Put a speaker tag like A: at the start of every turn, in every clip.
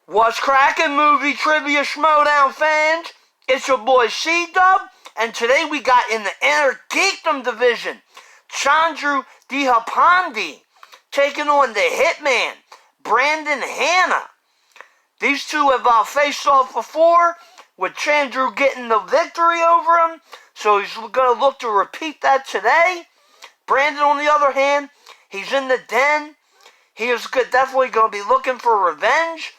A: What's crackin', movie trivia Schmoedown fans? It's your boy C-Dub, and today we got in the Inner Geekdom division, Chandru Dhandapani taking on the Hitman, Hanna. These two have faced off before, with Chandru getting the victory over him, so he's going to look to repeat that today. Brandon, on the other hand, he's in the den. He is definitely going to be looking for revenge.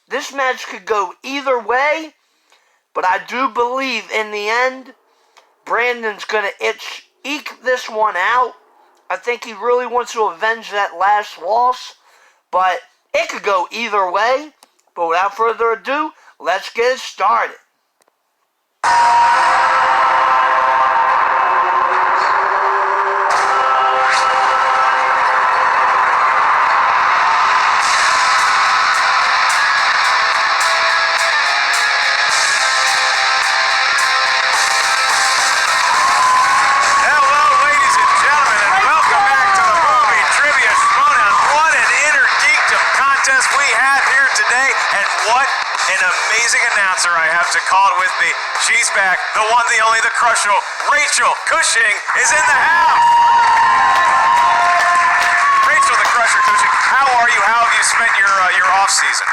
A: This match could go either way, but I do believe in the end, Brandon's going to eke this one out. I think he really wants to avenge that last loss, but it could go either way. But without further ado, let's get it started.
B: We have here today, and what an amazing announcer I have to call it with me. She's back, the one, the only, the Crushable. Rachel Cushing is in the house. Rachel the Crusher Cushing, how are you? How have you spent your off season?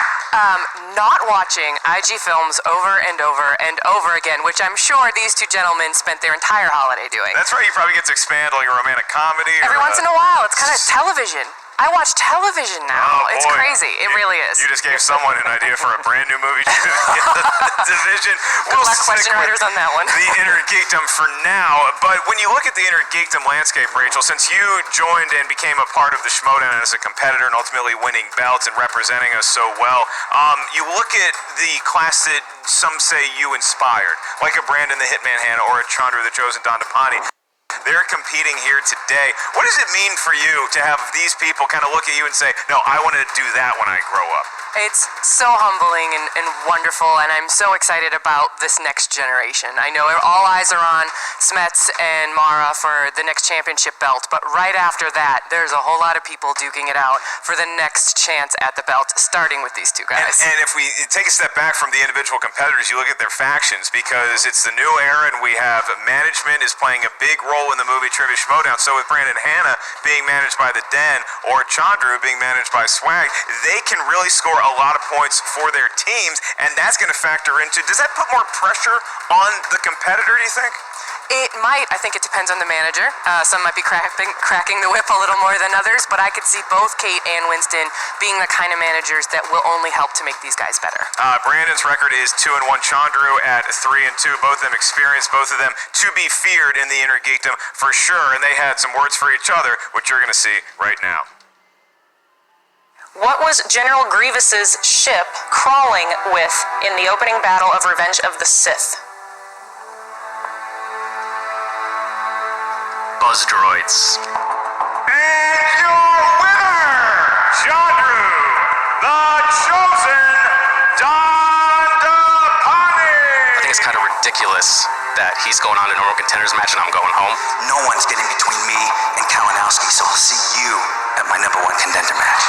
C: Not watching IG films over and over and over again, which I'm sure these two gentlemen spent their entire holiday doing.
B: That's right, you probably get to expand like a romantic comedy.
C: Every once in a while, it's kind of television. I watch television now.
B: Oh,
C: it's crazy. It really is.
B: You just gave someone an idea for a brand new movie division.
C: Good luck, question writers, on that one.
B: The Inner Geekdom for now. But when you look at the Inner Geekdom landscape, Rachel, since you joined and became a part of the Schmoedown as a competitor and ultimately winning belts and representing us so well, you look at the class that some say you inspired, like a Brandon the Hitman Hanna or a Chandru the Chosen Dhandapani. They're competing here today. What does it mean for you to have these people kind of look at you and say, no, I want to do that when I grow up?
C: It's so humbling and wonderful, and I'm so excited about this next generation. I know all eyes are on Smets and Mara for the next championship belt, but right after that, there's a whole lot of people duking it out for the next chance at the belt, starting with these two guys.
B: And if we take a step back from the individual competitors, you look at their factions, because it's the new era, and we have management is playing a big role in the movie Trivia Schmoedown. So with Brandon Hanna being managed by the Den, or Chandru being managed by Swag, they can really score a lot of points for their teams, and that's going to factor into, does that put more pressure on the competitor, do you think?
C: It might. I think it depends on the manager. Some might be cracking the whip a little more than others, but I could see both Kate and Winston being the kind of managers that will only help to make these guys better.
B: Brandon's record is 2-1. Chandru at 3-2. Both of them experienced, both of them to be feared in the Inner Geekdom for sure, and they had some words for each other, which you're going to see right now.
D: What was General Grievous's ship crawling with in the opening battle of Revenge of the Sith?
E: Buzz droids.
B: And your winner, Chandru, the Chosen Dhandapani.
E: I think it's kind of ridiculous that he's going on a normal contenders match and I'm going home.
F: No one's getting between me and Kalinowski, so I'll see you at my #1 contender match.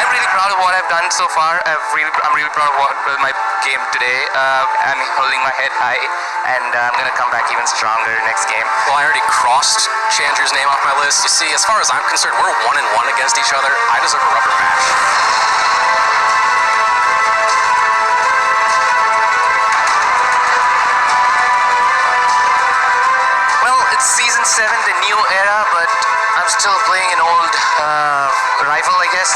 G: I'm really proud of what I've done so far. I'm really proud of my game today. I'm holding my head high, and I'm going to come back even stronger next game.
E: Well, I already crossed Chandru's name off my list. You see, as far as I'm concerned, we're 1-1 against each other. I deserve a rubber match.
G: Well, it's season 7, the new era, but I'm still playing an old rival, I guess,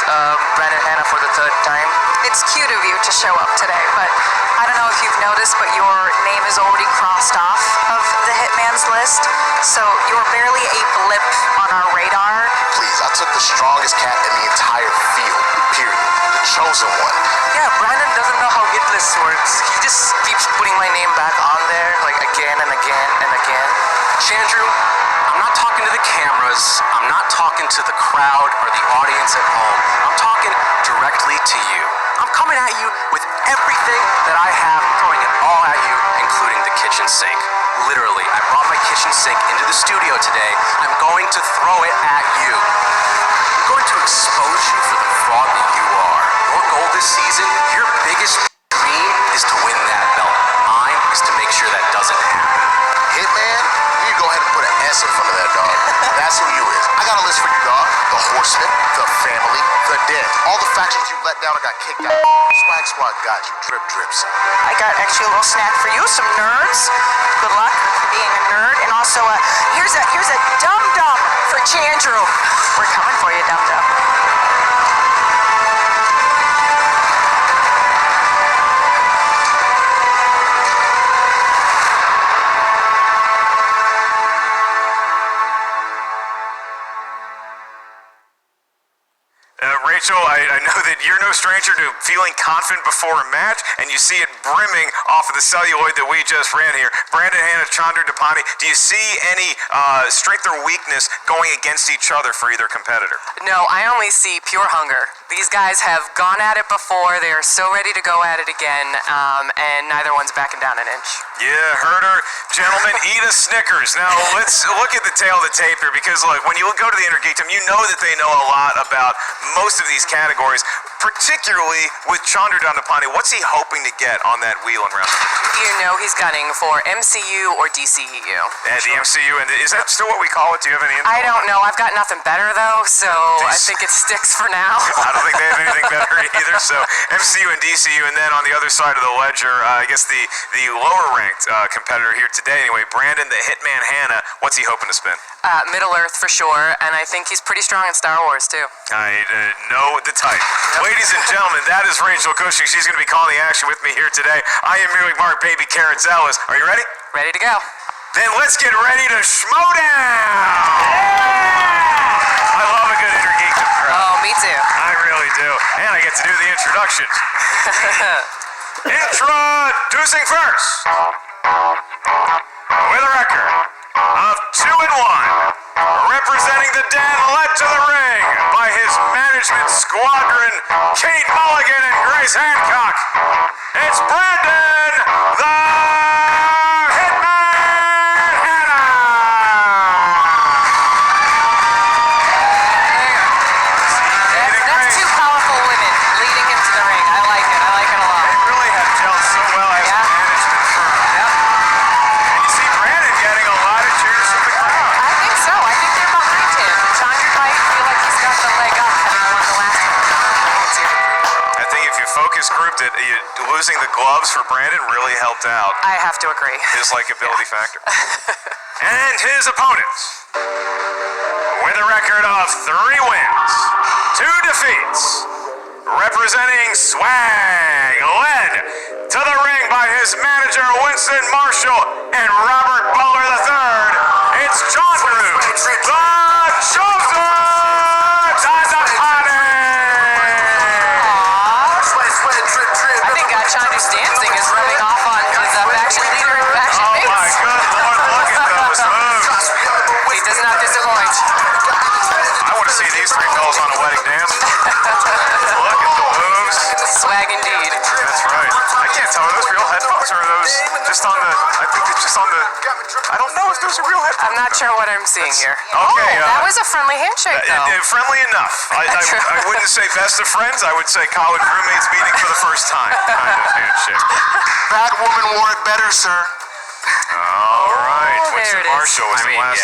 G: Brandon Hanna for the 3rd time.
H: It's cute of you to show up today, but I don't know if you've noticed, but your name is already crossed off of the Hitman's list, so you're barely a blip on our radar.
F: Please, I took the strongest cat in the entire field, period. The chosen one.
G: Yeah, Brandon doesn't know how hit list works. He just keeps putting my name back on there, like again and again and again.
E: Chandru, I'm not talking to the cameras. I'm not talking to the crowd or the audience at home. I'm talking directly to you. I'm coming at you with everything that I have, throwing it all at you, including the kitchen sink. Literally, I brought my kitchen sink into the studio today. I'm going to throw it at you. I'm going to expose you for the this season, your biggest dream is to win that belt. Mine is to make sure that doesn't happen.
I: Hitman, you go ahead and put an S in front of that, dog. That's who you is. I got a list for you, dog. The Horsemen, the Family, the Dead. All the factions you let down or got kicked out. Swag Squad got you. Drip drips.
H: I got actually a little snack for you, some nerds. Good luck being a nerd. And also, here's a dum-dum for Chandru. We're coming for you, dum-dum.
B: Rachel, I know that you're no stranger to feeling confident before a match, and you see it brimming off of the celluloid that we just ran here. Brandon, Hanna, Dhandapani, do you see any strength or weakness going against each other for either competitor?
C: No, I only see pure hunger. These guys have gone at it before. They are so ready to go at it again, and neither one's backing down an inch.
B: Yeah, heard her. Gentlemen, eat a Snickers. Now, let's look at the tail of the tape here, because, look, when you go to the Inner Geekdom, you know that they know a lot about most of these categories, particularly with Chandru Dhandapani. What's he hoping to get on that wheel in round number 2?
C: You know he's gunning for MCU or DCEU.
B: And the MCU, and is that still what we call it? Do you have any info?
C: I don't know. I've got nothing better, though, so I think it sticks for now.
B: I don't think they have anything better either. So MCU and DCU, and then on the other side of the ledger, I guess the lower-ranked competitor here today, anyway, Brandon the Hitman Hanna. What's he hoping to spin?
C: Middle Earth for sure, and I think he's pretty strong in Star Wars, too.
B: I know the type. Yep. Ladies and gentlemen, that is Rachel Cushing. She's going to be calling the action with me here today. I am merely Mark Baby Carrots Ellis. Are you ready?
C: Ready to go.
B: Then let's get ready to Schmoedown! Yeah! I love a good Inner Geekdom crowd.
C: Oh, me too.
B: I really do. And I get to do the introductions. Introducing first, with a record of 2-1, representing the den led to the ring by his management squadron, Kate Mulligan and Grace Hancock. It's Brandon the Hitman Hanna.
C: That's two powerful women leading him to the ring. I like it. I like it a lot.
B: They really have gelled so well as a management firm.
C: Yep.
B: And you see Brandon getting a lot of cheers from the crowd.
C: I think so. I think they're behind him. Chandru might feel like he's got the leg up having won the last one.
B: I think if you focus grouped it, losing the gloves for Brandon really helped out
C: I have to agree.
B: his likability factor. And his opponents, with a record of 3 wins, 2 defeats, representing Swag, led to the ring by his manager Winston Marshall and Robert Butler III. It's Chandru, the Chosen Dhandapani.
C: I think Chandru's dancing is rubbing off on his faction leader and faction
B: Oh
C: mates.
B: my good lord, look at those moves.
C: He does not disappoint.
B: I want to see these 3 fellas on a wedding dance. Look at the moves.
C: Swag indeed.
B: That's right. I can't tell, are those real headphones or are those just on the, I think it's just on the, I don't know if those are real headphones.
C: I'm not sure what I'm seeing here.
B: Okay.
C: That was a friendly handshake, though.
B: Friendly enough. I wouldn't say best of friends. I would say college roommates meeting for the first time kind of handshake.
I: That woman wore it better, sir.
B: All right.
C: there
B: Winston
C: it is.
B: Marshall was the last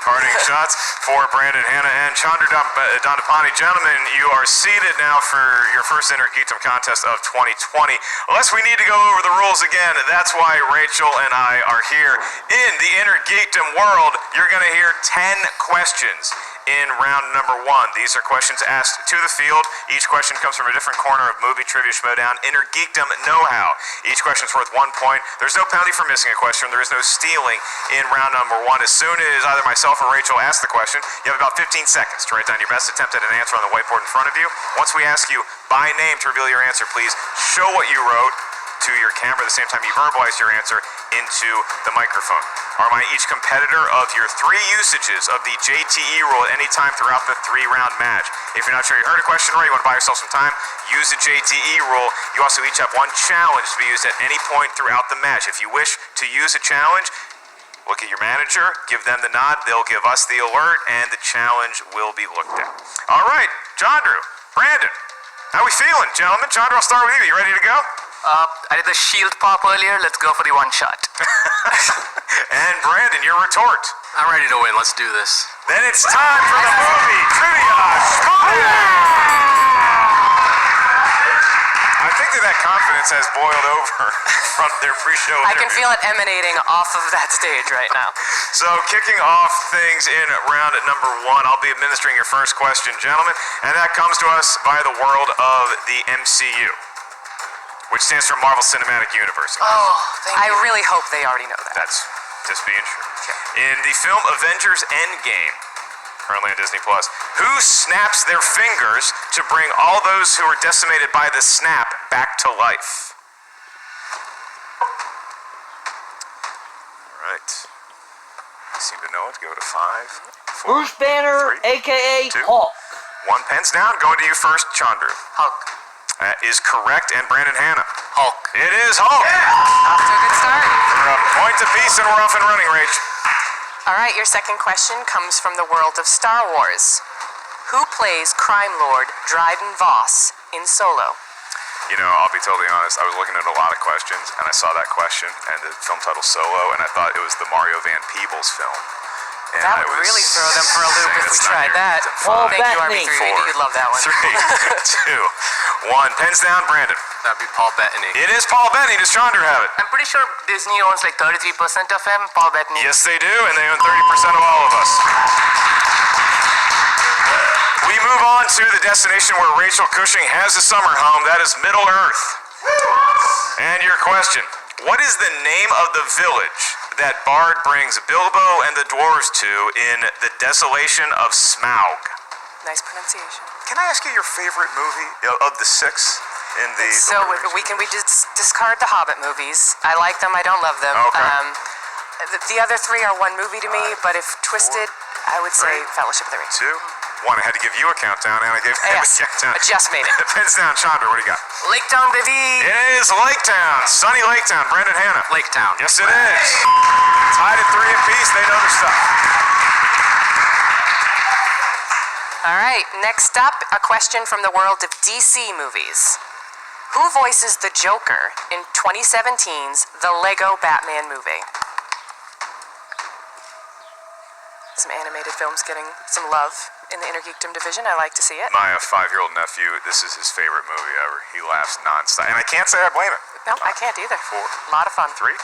B: parting shots for Brandon Hanna and Chandru Dhandapani. Gentlemen, you are seated now for your first Inner Geekdom contest of 2020. Unless we need to go over the rules again, that's why Rachel and I are here. In the Inner Geekdom world, you're going to hear 10 questions in round number 1. These are questions asked to the field. Each question comes from a different corner of movie trivia Schmoedown Inner Geekdom know-how. Each question is worth 1 point. There's no penalty for missing a question. There is no stealing in round number 1. As soon as either myself or Rachel ask the question, you have about 15 seconds to write down your best attempt at an answer on the whiteboard in front of you. Once we ask you by name to reveal your answer, please show what you wrote to your camera at the same time you verbalize your answer into the microphone. Remind each competitor of your 3 usages of the JTE rule at any time throughout the 3-round match. If you're not sure you heard a question or you want to buy yourself some time, use the JTE rule. You also each have 1 challenge to be used at any point throughout the match. If you wish to use a challenge, look at your manager, give them the nod, they'll give us the alert, and the challenge will be looked at. All right, Chandru, Brandon, How we feeling, gentlemen? Chandru, I'll start with you. You ready to go?
G: I did the shield pop earlier. Let's go for the one shot.
B: And Brandon, your retort.
E: I'm ready to win. Let's do this.
B: Then it's time for the movie trivia Schmoedown. I think that confidence has boiled over from their pre-show
C: I can
B: interview.
C: feel it emanating off of that stage right now.
B: So, kicking off things in round number 1, I'll be administering your first question, gentlemen, and that comes to us via the world of the MCU, which stands for Marvel Cinematic Universe.
C: Oh, I really hope they already know that.
B: That's just being sure. In the film Avengers Endgame, currently on Disney+, who snaps their fingers to bring all those who are decimated by the snap back to life? All right. You seem to know it. Go to 5, 4,
A: Bruce Banner,
B: 3,
A: a.k.a.
B: 2,
A: Hulk.
B: 1. Pens down. Going to you first, Chandru.
G: Hulk.
B: That is correct. And Brandon Hanna.
E: Hulk.
B: It is Hulk.
C: Off to a good start.
B: We're up point apiece and we're off and running, Rach.
C: All right, your second question comes from the world of Star Wars. Who plays crime lord Dryden Voss in Solo?
B: You know, I'll be totally honest, I was looking at a lot of questions, and I saw that question, and the film title Solo, and I thought it was the Mario Van Peebles film. And
C: That
B: I
C: would
B: was
C: really throw them for a loop
B: saying
C: if we
B: it's not
C: tried
B: here.
C: that.
A: Paul
C: Thank you,
A: Bettany.
C: RB3. You'd love that one.
B: 3, 2, 1. Pens down, Brandon.
E: That'd be Paul Bettany.
B: It is Paul Bettany. Does Chandru have it?
G: I'm pretty sure Disney owns like 33% of him. Paul Bettany.
B: Yes, they do, and they own 30% of all of us. We move on to the destination where Rachel Cushing has a summer home. That is Middle Earth. And your question, what is the name of the village that Bard brings Bilbo and the dwarves to in The Desolation of Smaug?
C: Nice pronunciation.
B: Can I ask you your favorite movie of the 6 in the...
C: So we just discard the Hobbit movies. I like them. I don't love them.
B: Okay.
C: The other 3 are one movie to me, but if twisted, I would say Fellowship of the Ring.
B: 2, 1. I had to give you a countdown, and I gave him
C: Yes,
B: a countdown.
C: I just made it.
B: Pens down, Chandru, what do you got?
G: Lake Town, baby.
B: It is Lake Town. Sunny Lake Town. Brandon Hanna.
E: Lake Town.
B: Yes, it is. Tied at 3 apiece. They know their stuff.
C: All right, next up, a question from the world of DC movies. Who voices the Joker in 2017's The Lego Batman movie? Some animated films getting some love in the Intergeekdom division. I like to see it.
B: My 5-year-old nephew, this is his favorite movie ever. He laughs nonstop. And I can't say I blame him.
C: No, I can't either.
B: 4,
C: A lot of fun.
B: 3,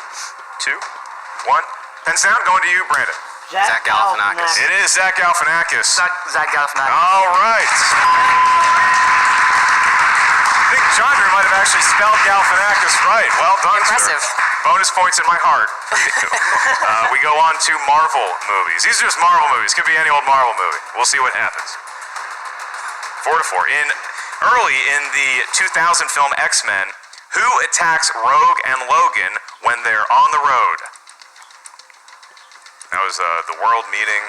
B: 2, 1. Pens down. Going to you, Brandon.
E: Zach Galifianakis.
B: It is Zach Galifianakis.
G: Zach Galifianakis.
B: All right. I think Chandru might have actually spelled Galifianakis right. Well done,
C: Impressive.
B: sir. Bonus points in my heart for you. We go on to Marvel movies. These are just Marvel movies. Could be any old Marvel movie. We'll see what happens. 4 to 4. Early in the 2000 film X-Men, who attacks Rogue and Logan when they're on the road? That was the world meeting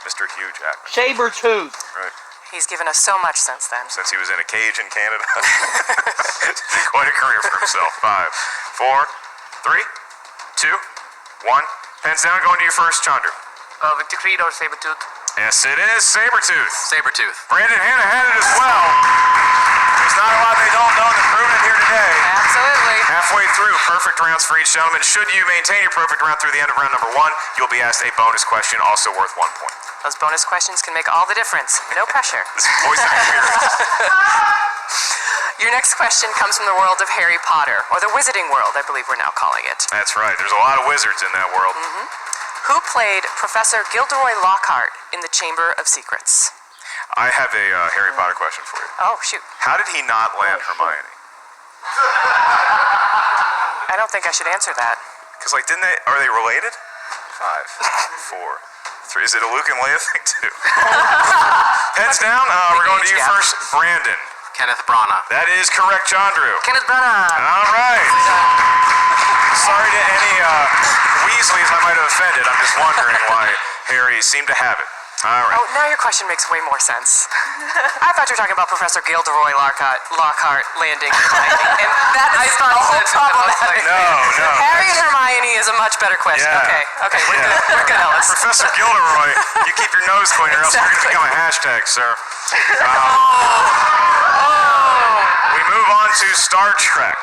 B: Mr. Hugh Jackman.
A: Sabretooth.
B: Right.
C: He's given us so much since then.
B: Since he was in a cage in Canada. Quite a career for himself. 5, 4, 3, 2, 1. Pens down. Going to you first, Chandru.
G: Victor Creed or Sabretooth?
B: Yes, it is Sabretooth.
E: Sabretooth.
B: Brandon Hanna had it as well. There's not a lot they don't know, and they're proving it here today.
C: Absolutely.
B: Halfway through, perfect rounds for each gentleman. Should you maintain your perfect round through the end of round number 1, you'll be asked a bonus question, also worth 1 point.
C: Those bonus questions can make all the difference. No pressure.
B: This is voice of experience.
C: Your next question comes from the world of Harry Potter, or the Wizarding World, I believe we're now calling it.
B: That's right. There's a lot of wizards in that world.
C: Who played Professor Gilderoy Lockhart in The Chamber of Secrets?
B: I have a Harry Potter question for you.
C: Oh, shoot.
B: How did he not land Hermione?
C: I don't think I should answer that.
B: Because, like, are they related? 5, 4, 3. Is it a Luke and Leia thing, too? Heads down. We're going to you first, Brandon.
E: Kenneth Branagh.
B: That is correct, Chandru.
C: Kenneth Branagh.
B: All right. Sorry to any Weasleys I might have offended. I'm just wondering why Harry seemed to have it. All right.
C: Oh, now your question makes way more sense. I thought you were talking about Professor Gilderoy Lockhart landing Hermione, and that is the whole problematic.
B: No.
C: Harry and Hermione is a much better question.
B: Yeah.
C: Okay, we're good, Ellis.
B: Professor Gilderoy, you keep your nose clean or else you're going to become a hashtag, sir. on to Star Trek.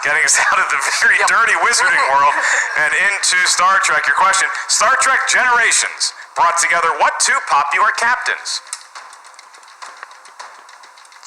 B: Getting us out of the very dirty wizarding world and into Star Trek. Your question, Star Trek Generations brought together what two popular captains?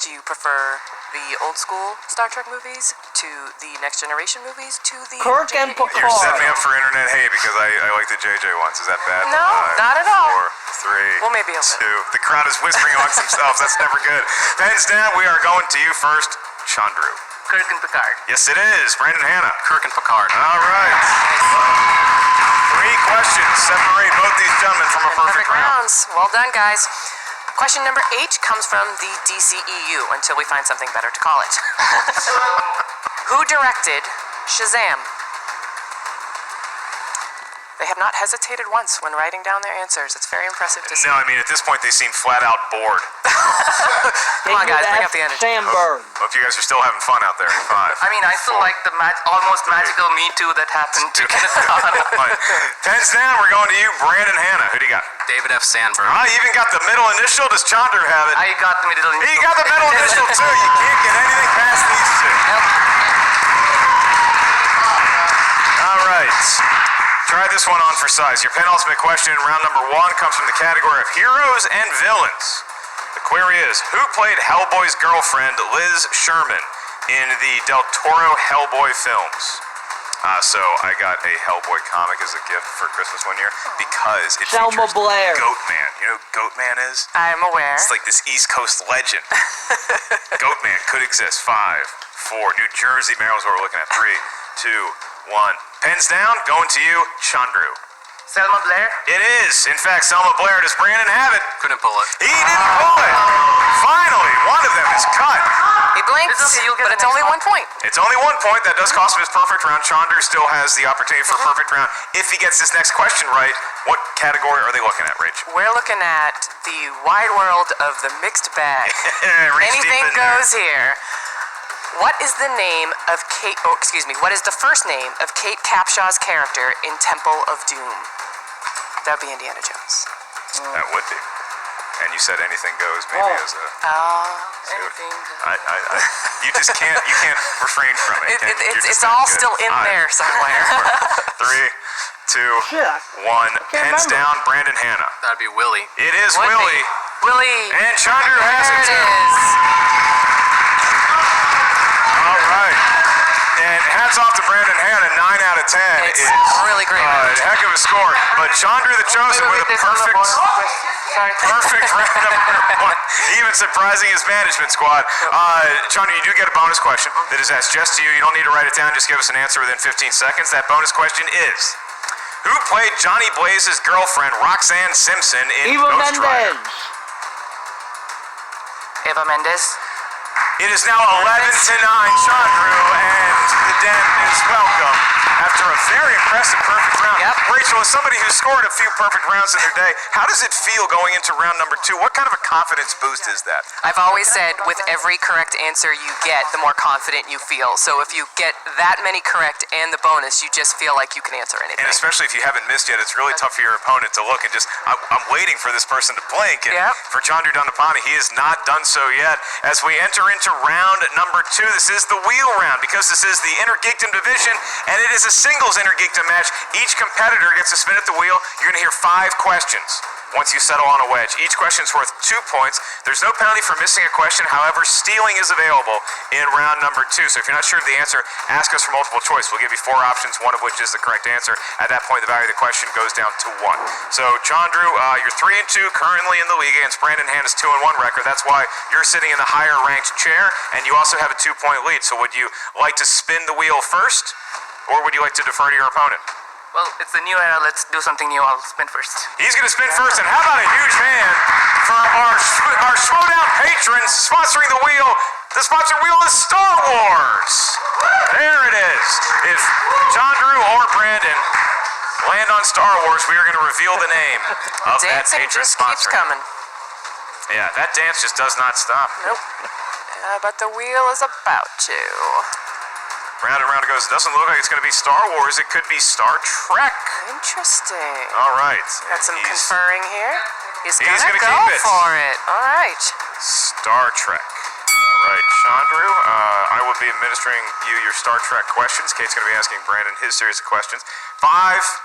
C: Do you prefer the old school Star Trek movies to the Next Generation movies to the
A: Kirk and Picard.
B: You're setting me up for internet hate because I like the JJ ones. Is that bad?
C: No, not at all.
B: 4, 3,
C: Well, maybe a
B: 2. The crowd is whispering amongst themselves. That's never good. Pens down. We are going to you first, Chandru.
G: Kirk and Picard.
B: Yes, it is. Brandon Hanna.
E: Kirk and Picard.
B: All right. 3 questions separate both these gentlemen from a perfect round.
C: rounds. Well done, guys. Question number 8 comes from the DCEU until we find something better to call it. Who directed Shazam? They have not hesitated once when writing down their answers. It's very impressive to see.
B: No, I mean, at this point, they seem flat out bored.
C: Come on, guys, bring up the energy.
A: Sandberg.
B: Hope you guys are still having fun out there. 5.
G: I mean, I still like the almost magical Me Too that happened to Kenneth Branagh.
B: Pens down. We're going to you, Brandon Hanna. Who do you got?
E: David F. Sandberg.
B: You even got the middle initial. Does Chandru have it?
G: I got the middle initial.
B: He got the middle initial too. You can't get anything past these two.
G: Yep.
B: All right. Try this one on for size. Your penultimate question in round number 1 comes from the category of heroes and villains. The query is, who played Hellboy's girlfriend, Liz Sherman, in the Del Toro Hellboy films? So I got a Hellboy comic as a gift for Christmas one year because it
A: Selma
B: features
A: Blair.
B: Goatman. You know who Goatman is?
C: I'm aware.
B: It's like this East Coast legend. Goatman could exist. 5, 4. New Jersey, Maryland's what we're looking at. 3, 2, 1. Pens down. Going to you, Chandru.
G: Selma Blair.
B: It is, in fact, Selma Blair. Does Brandon have it?
E: Couldn't pull it.
B: He didn't pull it. Finally, one of them is cut.
C: He blinks,
G: It's okay, you'll get
C: but
G: the
C: it's only
G: next
C: 1 point.
B: It's only 1 point. That does cost him his perfect round. Chandru still has the opportunity for a perfect round. If he gets this next question right, what category are they looking at, Rach?
C: We're looking at the wide world of the mixed bag.
B: Reach
C: Anything
B: deep in there.
C: goes here. What is the name of Kate, oh, excuse me, what is the first name of Kate Capshaw's character in Temple of Doom? That would be Indiana Jones.
B: That would be. And you said anything goes, maybe as a...
C: Anything
B: you just can't refrain from it. can you? You're
C: it's
B: just
C: all
B: that good.
C: still in there somewhere.
B: 3, 2,
A: Shit,
B: 1. Pens
A: remember.
B: down, Brandon Hanna.
E: That'd be Willie.
B: It is
C: Would be.
B: Willie.
C: Willie.
B: And Chandru has
C: There
B: it
C: it
B: too.
C: is.
B: All right. And hats off to Brandon Hanna. 9 out of 10
C: It's
B: is
C: really great.
B: a heck of a score. But Chandru the Chosen with a perfect round number 1. Even surprising his management squad. Chandru, you do get a bonus question that is asked just to you. You don't need to write it down. Just give us an answer within 15 seconds. That bonus question is, who played Johnny Blaze's girlfriend, Roxanne Simpson, in
A: Eva
B: Ghost Rider?
A: Mendes.
C: Eva Mendes.
B: It is now 11 to 9, Chandru, and the Den is welcome after a very impressive perfect round.
C: Yep.
B: Rachel, as somebody who scored a few perfect rounds in their day, how does it feel going into round number 2? What kind of a confidence boost is that?
C: I've always said with every correct answer you get, the more confident you feel. So if you get that many correct and the bonus, you just feel like you can answer anything.
B: And especially if you haven't missed yet, it's really tough for your opponent to look and just, I'm waiting for this person to blink. And
C: Yep.
B: for Chandru Dhandapani, he has not done so yet. As we enter into round number 2, this is the wheel round because this is the Intergeekdom division and it is a singles Intergeekdom match. Each competitor gets to spin at the wheel. You're going to hear 5 questions once you settle on a wedge. Each question is worth 2 points. There's no penalty for missing a question. However, stealing is available in round number 2. So if you're not sure of the answer, ask us for multiple choice. We'll give you 4 options, one of which is the correct answer. At that point, the value of the question goes down to 1. So Chandru, you're 3-2 currently in the league against Brandon Hanna's 2-1 record. That's why you're sitting in the higher ranked chair, and you also have a 2-point lead. So would you like to spin the wheel first, or would you like to defer to your opponent?
G: Well, it's the new era. Let's do something new. I'll spin first.
B: He's going to spin first, and how about a huge hand for our Schmoedown patrons sponsoring the wheel. The sponsored wheel is Star Wars. There it is. If Chandru or Brandon land on Star Wars, we are going to reveal the name of that
C: Dancing
B: patron
C: just keeps
B: sponsor.
C: coming.
B: Yeah, that dance just does not stop.
C: Nope. But the wheel is about to.
B: Round and round it goes. It doesn't look like it's going to be Star Wars. It could be Star Trek.
C: Interesting.
B: All right.
C: Got some conferring here. He's
B: gonna
C: gonna go
B: keep it.
C: for it. All right.
B: Star Trek. All right, Chandru, I will be administering you your Star Trek questions. Kate's going to be asking Brandon his series of questions. 5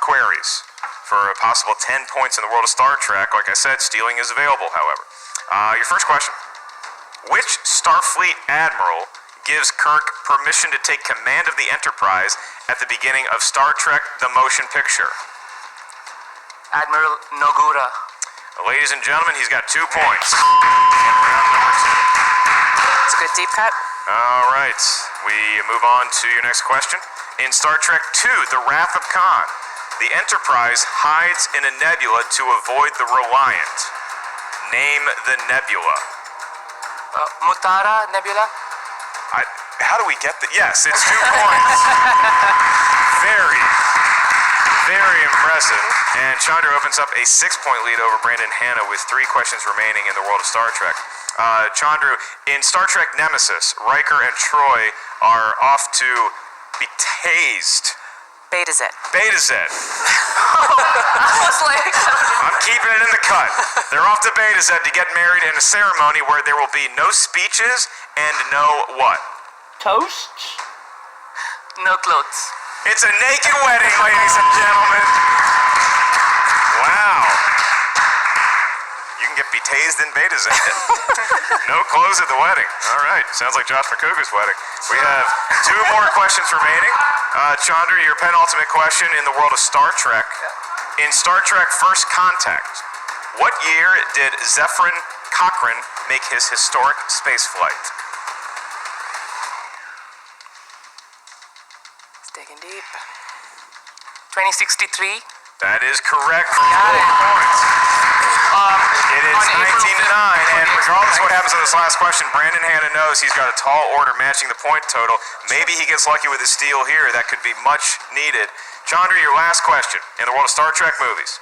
B: queries for a possible 10 points in the world of Star Trek. Like I said, stealing is available, however. Your first question. Which Starfleet admiral gives Kirk permission to take command of the Enterprise at the beginning of Star Trek The Motion Picture?
G: Admiral Nogura.
B: Ladies and gentlemen, he's got 2 points in round number 2.
C: It's a good deep cut.
B: All right, we move on to your next question. In Star Trek II, The Wrath of Khan, the Enterprise hides in a nebula to avoid the Reliant. Name the nebula.
G: Mutara Nebula.
B: How do we get the... Yes, it's 2 points. Very, very impressive. And Chandru opens up a 6-point lead over Brandon Hanna with 3 questions remaining in the world of Star Trek. Chandru, in Star Trek Nemesis, Riker and Troy are off to be tased.
C: Beta Z.
B: Beta Z.
C: I was like,
B: I'm keeping it in the cut. They're off to Beta Z to get married in a ceremony where there will be no speeches and no what?
A: Toasts?
G: No clothes.
B: It's a naked wedding, ladies and gentlemen. Wow. You can get be tased in Beta Z. No clothes at the wedding. All right. Sounds like Josh McCougar's wedding. We have 2 more questions remaining. Chandru, your penultimate question in the world of Star Trek. In Star Trek First Contact, what year did Zefram Cochrane make his historic space flight?
C: it's digging deep.
G: 2063.
B: That is correct for 4 points. It is 19-9, and regardless of what happens on this last question, Brandon Hanna knows he's got a tall order matching the point total. Maybe he gets lucky with a steal here. That could be much needed. Chandru, your last question in the world of Star Trek movies.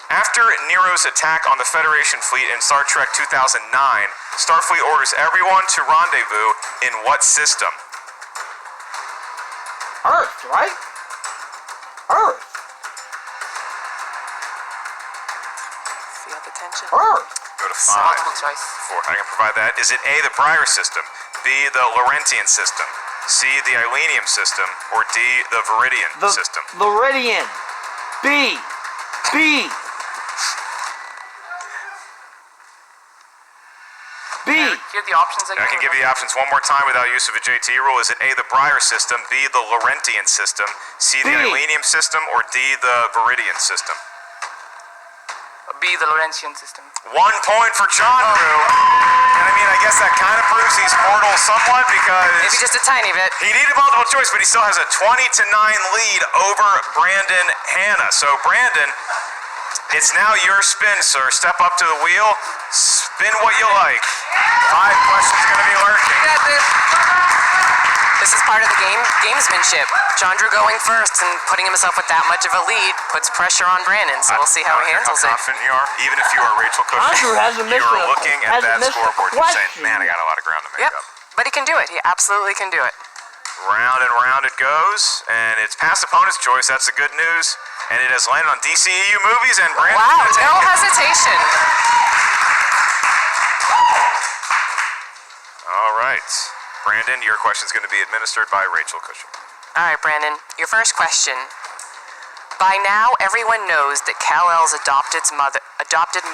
B: After Nero's attack on the Federation fleet in Star Trek 2009, Starfleet orders everyone to rendezvous in what system?
A: Earth, right? Earth.
C: Feel the tension.
A: Earth.
B: Go to 5.
G: Multiple choice.
B: 4. I can provide that. Is it A, the Breyer system, B, the Laurentian system, C, the Ilenium system, or D, the Viridian
A: The
B: system?
A: Floridian. B. B. B.
G: Give the options again.
B: I can give you the options one more time without use of a JT rule. Is it A, the Breyer system, B, the Laurentian system, C, the
A: B.
B: Ilenium system, or D, the Viridian system?
G: B, the Laurentian system.
B: 1 point for Chandru. And I mean, I guess that kind of proves he's mortal somewhat because
C: Maybe just a tiny bit.
B: he needed multiple choice, but he still has a 20-9 lead over Brandon Hanna. So Brandon, it's now your spin, sir. Step up to the wheel, spin what you like. 5 questions going to be lurking.
C: You got this. This is part of the game, gamesmanship. Chandru going first and putting himself with that much of a lead puts pressure on Brandon, so we'll see how he handles
B: how
C: it.
B: confident you are. Even if you are Rachel Cushing,
A: Chandru hasn't missed
B: you are
A: a-
B: looking at
A: hasn't
B: that
A: missed a
B: scoreboard and saying,
A: question.
B: man, I got a lot of ground to make
C: Yep,
B: up.
C: but he can do it. He absolutely can do it.
B: Round and round it goes, and it's past opponent's choice. That's the good news. And it has landed on DCEU movies, and Brandon.
C: Wow, no hesitation.
B: All right. Brandon, your question is going to be administered by Rachel Cushing.
C: All right, Brandon, your first question. By now, everyone knows that Kal-El's adopted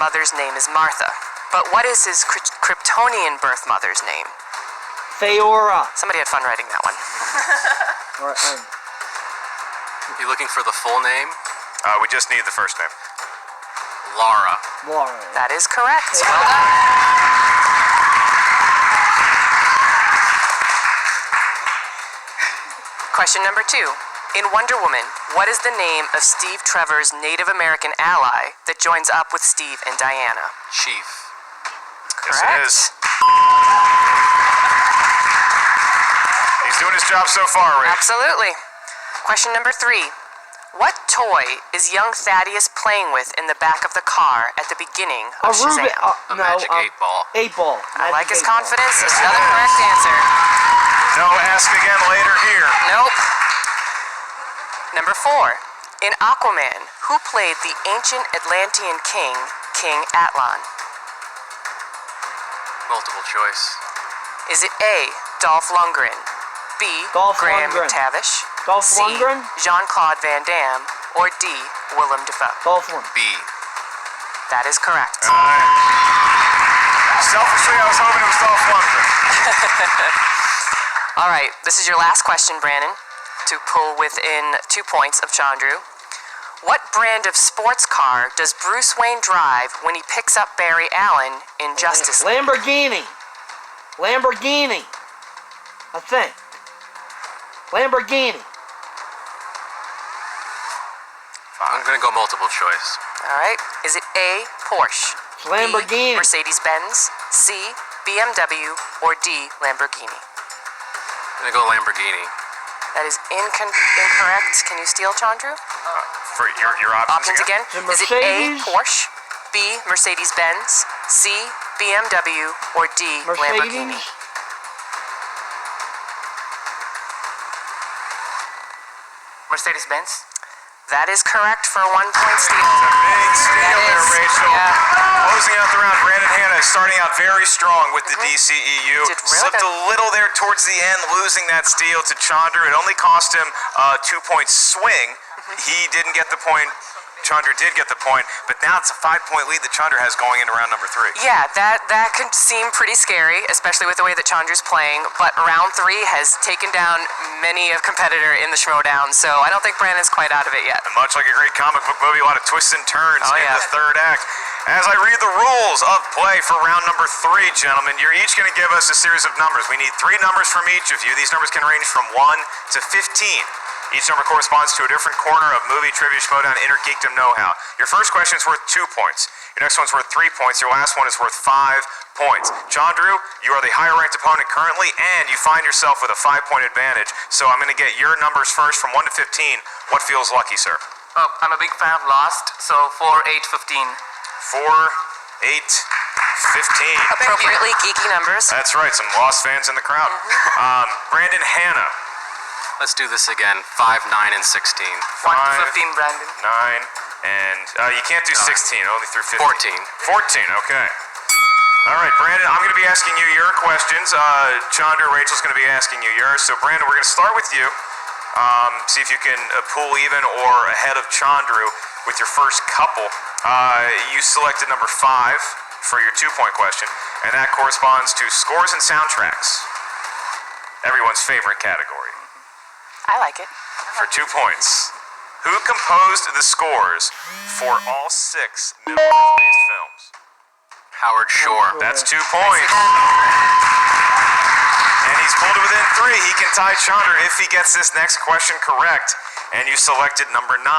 C: mother's name is Martha. But what is his Kryptonian birth mother's name?
A: Theora.
C: Somebody had fun writing that one.
A: Or,
E: You looking for the full name?
B: We just need the first name.
E: Lara.
A: Laura.
C: That is correct. Well done. Question number 2. In Wonder Woman, what is the name of Steve Trevor's Native American ally that joins up with Steve and Diana?
E: Chief.
B: Yes, it is. He's doing his job so far, Ray.
C: Absolutely. Question number 3. What toy is young Thaddeus playing with in the back of the car at the beginning
A: A
C: of
A: Rubik.
C: Shazam?
E: A magic 8-ball.
A: 8-ball.
C: I like his
A: Magic 8-ball.
C: confidence.
B: Yes,
C: Another
B: it is.
C: correct answer.
B: No ask again later here.
C: Nope. Number 4. In Aquaman, who played the ancient Atlantean king, King Atlan?
E: Multiple choice.
C: Is it A, Dolph Lundgren, B,
A: Dolph
C: Graham
A: Lundgren.
C: McTavish,
A: Dolph
C: C,
A: Lundgren?
C: Jean-Claude Van Damme, or D, Willem Dafoe?
A: Dolph Lundgren.
E: B.
C: That is correct.
B: Selfishly, I was hoping it was Dolph Lundgren.
C: All right, this is your last question, Brandon, to pull within 2 points of Chandru. What brand of sports car does Bruce Wayne drive when he picks up Barry Allen in Justice League?
A: Lamborghini. Lamborghini. I think. Lamborghini.
E: I'm gonna go multiple choice.
C: All right, is it A, Porsche,
A: Lamborghini.
C: B, Mercedes-Benz, C, BMW, or D, Lamborghini?
E: I'm gonna go Lamborghini.
C: That is incorrect. Can you steal, Chandru?
B: For your options
C: Again.
A: The
C: Is it A,
A: Mercedes?
C: Porsche, B, Mercedes-Benz, C, BMW, or D, Lamborghini?
A: Mercedes.
G: Mercedes-Benz.
C: That is correct for a 1 point steal.
B: Big steal
C: That
B: there,
C: is,
B: Rachel.
C: yeah.
B: Closing out the round, Brandon Hanna is starting out very strong with the DCEU.
C: Did really
B: Slipped
C: good.
B: a little there towards the end, losing that steal to Chandru. It only cost him a 2-point swing. He didn't get the point. Chandru did get the point, but now it's a 5-point lead that Chandru has going into round number 3.
C: Yeah, that could seem pretty scary, especially with the way that Chandru's playing. But round 3 has taken down many a competitor in the Schmoedown, so I don't think Brandon's quite out of it yet.
B: And much like a great comic book movie, a lot of twists and turns in
C: yeah.
B: the third act. As I read the rules of play for round number 3, gentlemen, you're each going to give us a series of numbers. We need 3 numbers from each of you. These numbers can range from 1 to 15. Each number corresponds to a different corner of movie, trivia, Schmoedown, inner geekdom know-how. Your first question is worth 2 points. Your next one's worth 3 points. Your last one is worth 5 points. Chandru, you are the higher-ranked opponent currently, and you find yourself with a 5-point advantage. So I'm going to get your numbers first from 1 to 15. What feels lucky, sir?
G: I'm a big fan of Lost, so 4, 8, 15.
B: 4, 8, 15.
C: Appropriately geeky numbers.
B: That's right, some Lost fans in the crowd. Brandon Hanna.
E: Let's do this again. 5, 9, and 16.
G: 1 to 15, Brandon.
B: 9, and you can't do 16, only through 15.
E: 14.
B: 14, okay. All right, Brandon, I'm going to be asking you your questions. Chandru, Rachel's going to be asking you yours. So, Brandon, we're going to start with you. See if you can pull even or ahead of Chandru with your first couple. You selected number 5 for your 2-point question, and that corresponds to scores and soundtracks. Everyone's favorite category.
C: I like it.
B: For 2 points. Who composed the scores for all 6 Middle-earth-based films?
E: Howard Shore.
B: That's 2 points. And he's pulled it within 3. He can tie Chandru if he gets this next question correct. And you selected number 9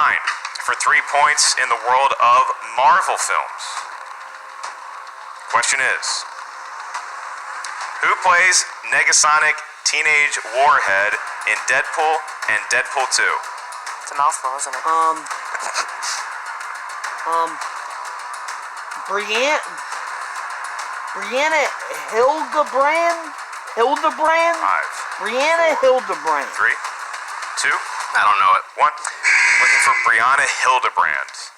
B: for 3 points in the world of Marvel films. Question is, who plays Negasonic Teenage Warhead in Deadpool and Deadpool 2?
C: It's a mouthful, isn't it?
A: Brianna Hildebrand?
B: 5,
A: Brianna Hildebrand.
B: 3, 2,
E: I don't know it.
B: 1. Looking for Brianna Hildebrand.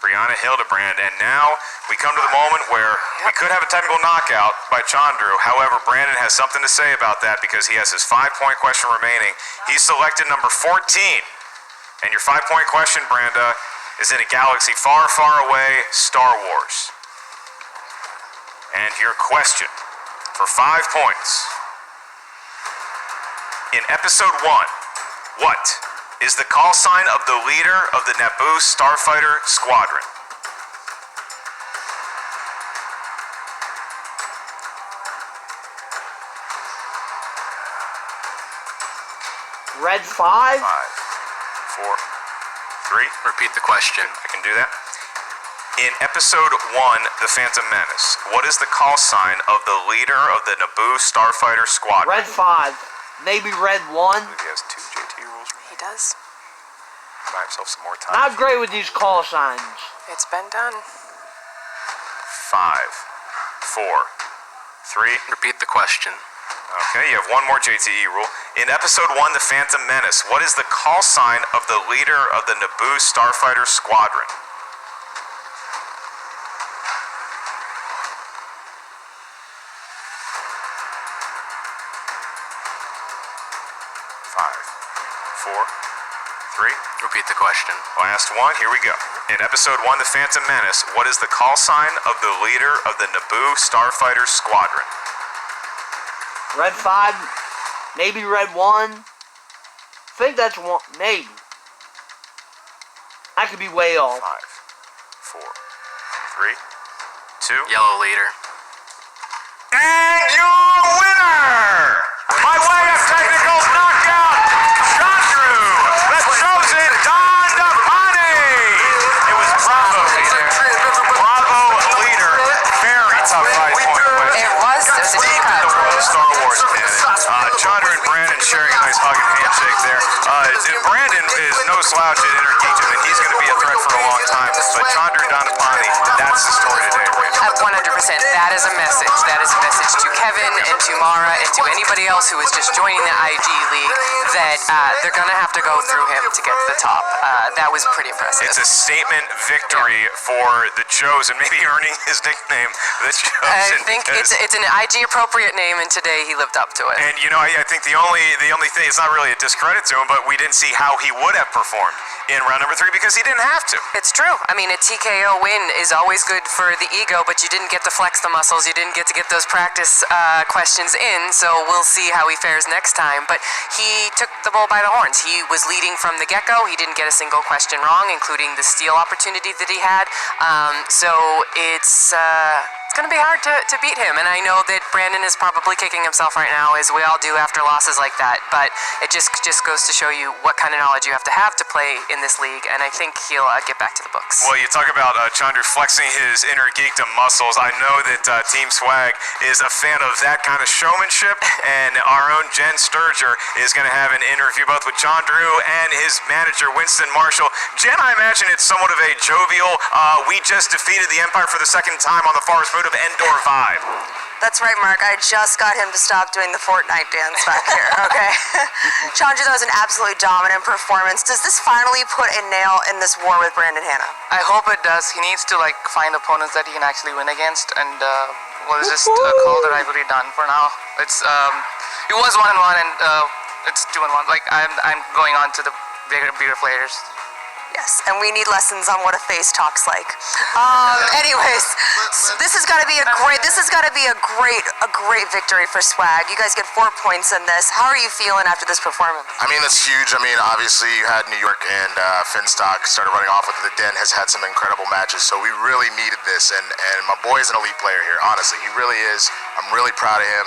B: Brianna Hildebrand. And now we come to the moment where we could have a technical knockout by Chandru. However, Brandon has something to say about that because he has his 5-point question remaining. He selected number 14. And your 5-point question, Branda, is in a galaxy far, far away, Star Wars. And your question for 5 points. In episode 1, what is the call sign of the leader of the Naboo Starfighter Squadron?
A: Red 5?
B: 5, 4, 3.
E: Repeat the question.
B: I can do that. In episode 1, The Phantom Menace, what is the call sign of the leader of the Naboo Starfighter Squadron?
A: Red 5. Maybe Red 1.
B: He has 2 JT rules.
C: He does.
B: Buy himself some more time.
A: Not great with these call signs.
C: It's been done.
B: 5, 4, 3.
E: Repeat the question.
B: Okay, you have one more JTE rule. In episode 1, The Phantom Menace, what is the call sign of the leader of the Naboo Starfighter Squadron? 5, 4, 3.
E: Repeat the question.
B: Last one, here we go. In episode 1, The Phantom Menace, what is the call sign of the leader of the Naboo Starfighter Squadron?
A: Red 5, maybe Red 1. I think that's one, maybe. I could be way
B: 5,
A: off.
B: 4, 3, 2.
E: Yellow leader.
B: And your winner, by way of technical knockout, Chandru, the chosen Dhandapani. It was Bravo leader. Bravo leader. Very tough 5-point win.
C: It was a deep cut.
B: The world of Star Wars canon. Chandru and Brandon sharing a nice hug and handshake there. Brandon is no slouch at Inner Geekdom, and he's going to be a threat for a long time. But Chandru Dhandapani, that's the story today, Brandon.
C: 100%. That is a message. That is a message to Kevin and to Mara and to anybody else who is just joining the IG League that they're going to have to go through him to get to the top. That was pretty impressive.
B: It's a statement victory for the Chosen, maybe earning his nickname, the Chosen.
C: I think it's an IG appropriate name, and today he lived up to it.
B: And you know, I think the only thing, it's not really a discredit to him, but we didn't see how he would have performed in round number 3 because he didn't have to.
C: It's true. I mean, a TKO win is always good for the ego, but you didn't get to flex the muscles. You didn't get to get those practice questions in, so we'll see how he fares next time. But he took the bull by the horns. He was leading from the get-go. He didn't get a single question wrong, including the steal opportunity that he had. So it's going to be hard to beat him. And I know that Brandon is probably kicking himself right now, as we all do after losses like that. But it just goes to show you what kind of knowledge you have to play in this league. And I think he'll get back to the books.
B: Well, you talk about Chandru flexing his Inner Geekdom muscles. I know that Team Swag is a fan of that kind of showmanship. And our own Jen Sturger is going to have an interview both with Chandru and his manager, Winston Marshall. Jen, I imagine it's somewhat of a jovial, we just defeated the Empire for the second time on the Forest Moon of Endor vibe.
H: That's right, Mark. I just got him to stop doing the Fortnite dance back here, okay? Chandru, that was an absolutely dominant performance. Does this finally put a nail in this war with Brandon Hanna?
G: I hope it does. He needs to find opponents that he can actually win against, and it's just call the rivalry done for now. It's it was 1-1, and it's 2-1. I'm going on to the bigger players.
H: Yes, and we need lessons on what a face talks like. Anyways, this has got to be a great victory for Swag. You guys get 4 points in this. How are you feeling after this performance?
I: I mean, that's huge. I mean, obviously you had New York and Finstock started running off with it. The Den has had some incredible matches, so we really needed this. And my boy is an elite player here, honestly. He really is. I'm really proud of him.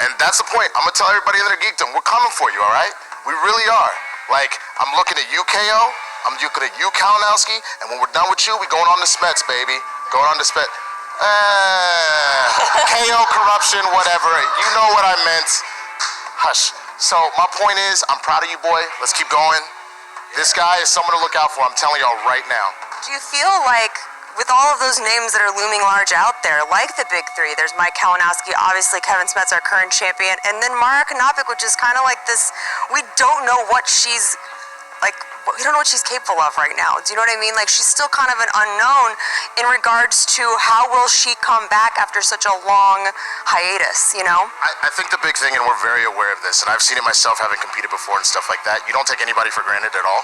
I: And that's the point. I'm going to tell everybody in their geekdom, we're coming for you, all right? We really are. I'm looking at you, KO. I'm looking at you, Kalinowski, and when we're done with you, we going on to Smets, baby. Going on to Smets. KO, corruption, whatever. You know what I meant. Hush. So my point is, I'm proud of you, boy. Let's keep going. This guy is someone to look out for. I'm telling y'all right now.
H: Do you feel like, with all of those names that are looming large out there, like the big three, there's Mike Kalinowski, obviously Kevin Smets, our current champion, and then Mara Knopic, which is kind of like this, we don't know what she's capable of right now. Do you know what I mean? She's still kind of an unknown in regards to how will she come back after such a long hiatus, you know?
I: I think the big thing, and we're very aware of this, and I've seen it myself having competed before and stuff like that, you don't take anybody for granted at all.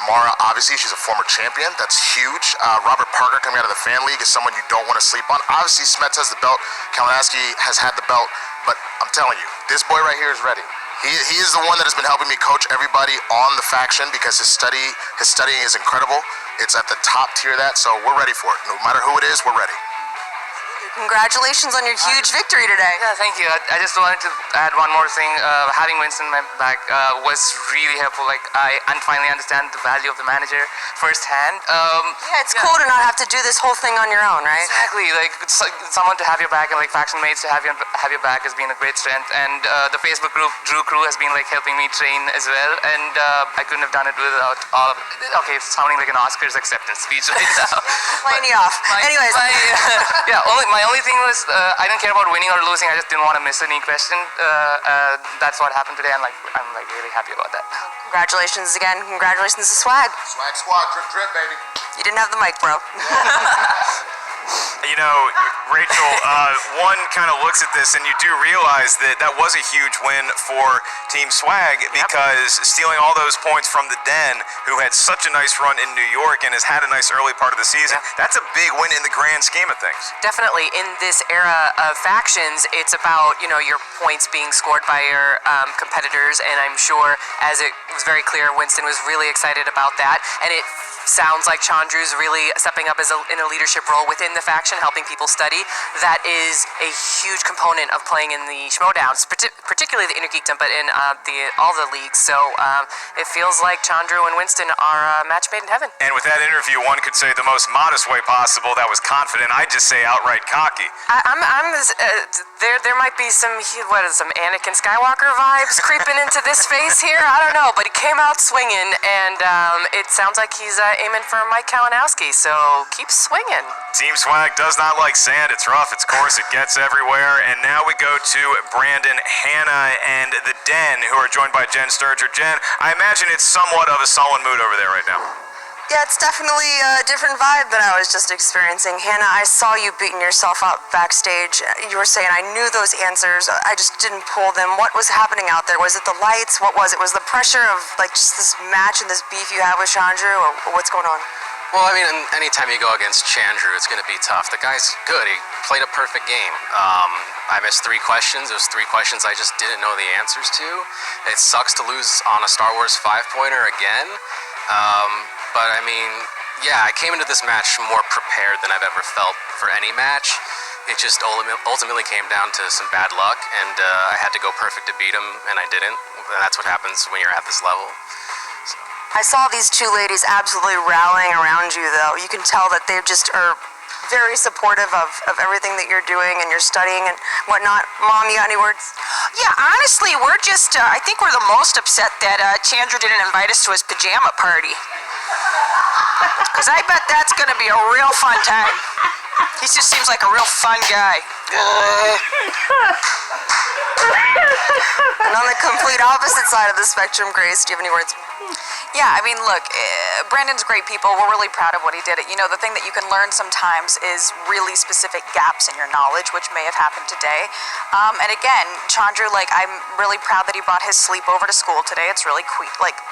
I: Mara, obviously, she's a former champion. That's huge. Robert Parker coming out of the Fan League is someone you don't want to sleep on. Obviously, Smets has the belt. Kalinowski has had the belt. But I'm telling you, this boy right here is ready. He is the one that has been helping me coach everybody on the faction because his studying is incredible. It's at the top tier of that, so we're ready for it. No matter who it is, we're ready.
H: Congratulations on your huge victory today.
G: Yeah, thank you. I just wanted to add one more thing. Having Winston back was really helpful. I finally understand the value of the manager firsthand.
H: It's cool to not have to do this whole thing on your own, right?
G: Exactly. It's someone to have your back, and faction mates to have your back has been a great strength. And the Facebook group Drew Crew has been helping me train as well. And I couldn't have done it without all of it. Okay, it's sounding like an Oscars acceptance speech right now.
H: Laying you off. Anyways.
G: My only thing was I didn't care about winning or losing. I just didn't want to miss any question. That's what happened today, and I'm really happy about that.
H: Congratulations again. Congratulations to Swag.
I: Swag squad, drip drip, baby.
H: You didn't have the mic, bro.
B: You know, Rachel, one kind of looks at this and you do realize that that was a huge win for Team Swag because stealing all those points from the Den, who had such a nice run in New York and has had a nice early part of the season, that's a big win in the grand scheme of things.
C: Definitely, in this era of factions, it's about, you know, your points being scored by your competitors, and I'm sure, as it was very clear, Winston was really excited about that, and it sounds like Chandru's really stepping up as in a leadership role within the faction, helping people study. That is a huge component of playing in the Schmoedowns, particularly the Inner Geekdom, but in all the leagues. So it feels like Chandru and Winston are a match made in heaven.
B: And with that interview, one could say the most modest way possible. That was confident. I'd just say outright cocky.
C: There might be some Anakin Skywalker vibes creeping into this face here. I don't know, but he came out swinging, and it sounds like he's aiming for Mike Kalinowski. So keep swinging.
B: Team Swag does not like sand. It's rough, it's coarse, it gets everywhere. And now we go to Brandon, Hanna, and the Den, who are joined by Jen Sturger. Jen, I imagine it's somewhat of a sullen mood over there right now.
H: Yeah, it's definitely a different vibe than I was just experiencing. Hannah, I saw you beating yourself up backstage. You were saying, I knew those answers, I just didn't pull them. What was happening out there? Was it the lights? What was it? Was the pressure of like just this match and this beef you have with Chandru, or what's going on?
E: Well, I mean, anytime you go against Chandru, it's going to be tough. The guy's good. He played a perfect game. I missed 3 questions. It was 3 questions I just didn't know the answers to. It sucks to lose on a Star Wars 5-pointer again. But I mean, yeah, I came into this match more prepared than I've ever felt for any match. It just ultimately came down to some bad luck, and I had to go perfect to beat him, and I didn't. And that's what happens when you're at this level. So.
H: I saw these 2 ladies absolutely rallying around you, though. You can tell that they just are very supportive of everything that you're doing and you're studying and whatnot. Mom, you got any words?
J: Yeah, honestly, we're just, I think we're the most upset that Chandru didn't invite us to his pajama party. Because I bet that's going to be a real fun time. He just seems like a real fun guy.
H: And on the complete opposite side of the spectrum, Grace, do you have any words?
K: Yeah, I mean, look, Brandon's great people. We're really proud of what he did. You know, the thing that you can learn sometimes is really specific gaps in your knowledge, which may have happened today. And again, Chandru, like, I'm really proud that he brought his sleep over to school today. It's really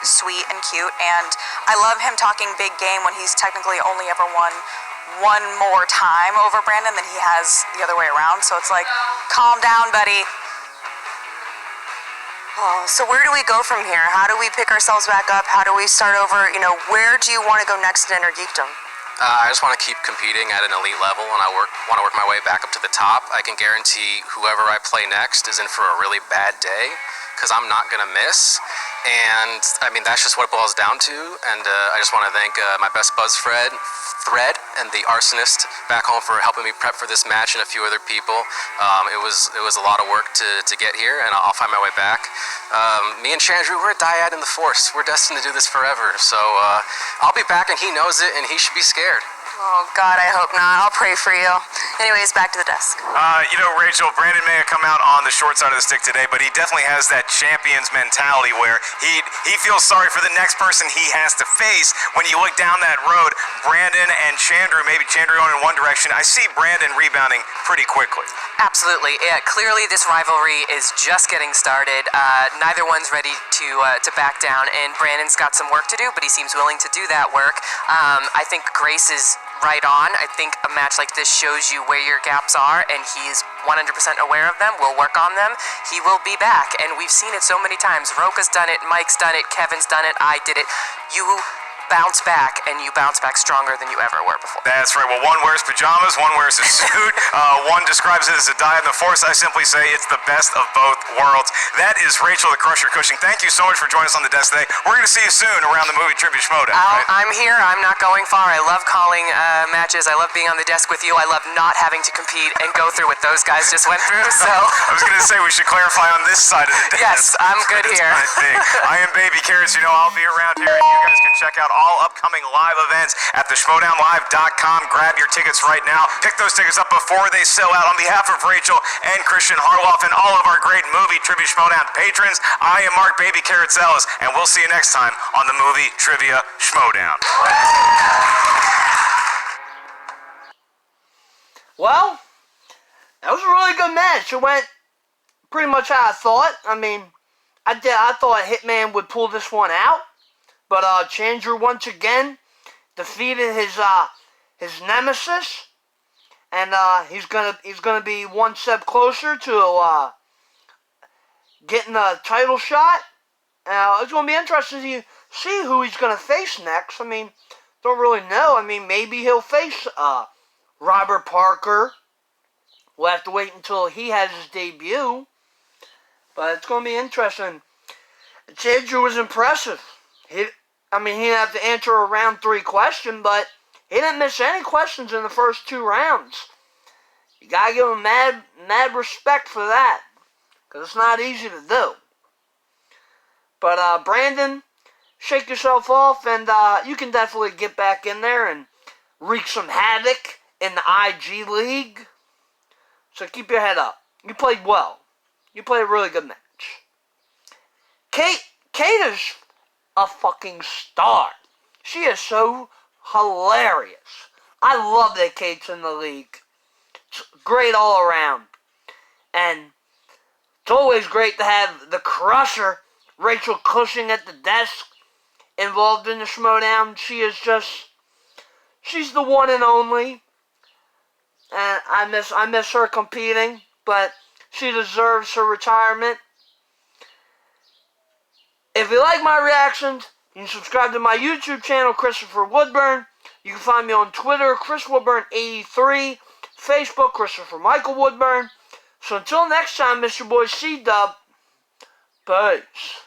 K: sweet and cute. And I love him talking big game when he's technically only ever won one more time over Brandon than he has the other way around. So it's like, calm down, buddy.
H: Oh, so where do we go from here? How do we pick ourselves back up? How do we start over? You know, where do you want to go next in Inner Geekdom?
E: I just want to keep competing at an elite level, and I want to work my way back up to the top. I can guarantee whoever I play next is in for a really bad day, because I'm not going to miss. And, I mean, that's just what it boils down to. And I just want to thank my best buzz Thread and the Arsonist back home for helping me prep for this match, and a few other people. It was a lot of work to get here, and I'll find my way back. Me and Chandru, we're a dyad in the Force. We're destined to do this forever. So I'll be back, and he knows it, and he should be scared.
H: Oh, God, I hope not. I'll pray for you. Anyways, back to the desk.
B: You know, Rachel, Brandon may have come out on the short side of the stick today, but he definitely has that champion's mentality where he feels sorry for the next person he has to face. When you look down that road, Brandon and Chandru, maybe Chandru going in one direction, I see Brandon rebounding pretty quickly.
C: Absolutely. Yeah, clearly this rivalry is just getting started. Neither one's ready to back down, and Brandon's got some work to do, but he seems willing to do that work. I think Grace is right on. I think a match like this shows you where your gaps are, and he's 100% aware of them. We'll work on them. He will be back, and we've seen it so many times. Roka's done it, Mike's done it, Kevin's done it, I did it. You bounce back, and you bounce back stronger than you ever were before.
B: That's right. Well, one wears pajamas, one wears a suit, one describes it as a die in the Force. I simply say it's the best of both worlds. That is Rachel the Crusher Cushing. Thank you so much for joining us on the desk today. We're going to see you soon around the movie Tribute Schmoedown. Right?
C: I'm here. I'm not going far. I love calling matches. I love being on the desk with you. I love not having to compete and go through what those guys just went through. So
B: I was going to say we should clarify on this side of the
C: Yes,
B: desk.
C: I'm good here.
B: I am Baby Carrots. You know, I'll be around here, and you guys can check out all upcoming live events at the Schmoedownlive.com. Grab your tickets right now. Pick those tickets up before they sell out. On behalf of Rachel and Christian Harloff and all of our great movie Tribute Schmoedown patrons, I am Mark Baby Carrots Ellis, and we'll see you next time on the movie Trivia Schmoedown.
A: Well, that was a really good match. It went pretty much how I thought. I mean, I thought Hitman would pull this one out, but Chandru once again defeated his nemesis, and he's gonna be one step closer to getting a title shot. It's gonna be interesting to see who he's gonna face next. I mean, don't really know. I mean, maybe he'll face Robert Parker. We'll have to wait until he has his debut. But it's going to be interesting. Chandru was impressive. He didn't have to answer a round 3 question, but he didn't miss any questions in the first 2 rounds. You got to give him mad respect for that, because it's not easy to do. But Brandon, shake yourself off, and you can definitely get back in there and wreak some havoc in the IG League. So keep your head up. You played well. You played a really good match. Kate is a fucking star. She is so hilarious. I love that Kate's in the league. It's great all around. And it's always great to have the Crusher, Rachel Cushing, at the desk, involved in the Schmoedown. She's the one and only. And I miss her competing, but she deserves her retirement. If you like my reactions, you can subscribe to my YouTube channel, Christopher Woodburn. You can find me on Twitter, ChrisWoodburn83, Facebook, Christopher Michael Woodburn. So until next time, Mr. Boy C-Dub, peace.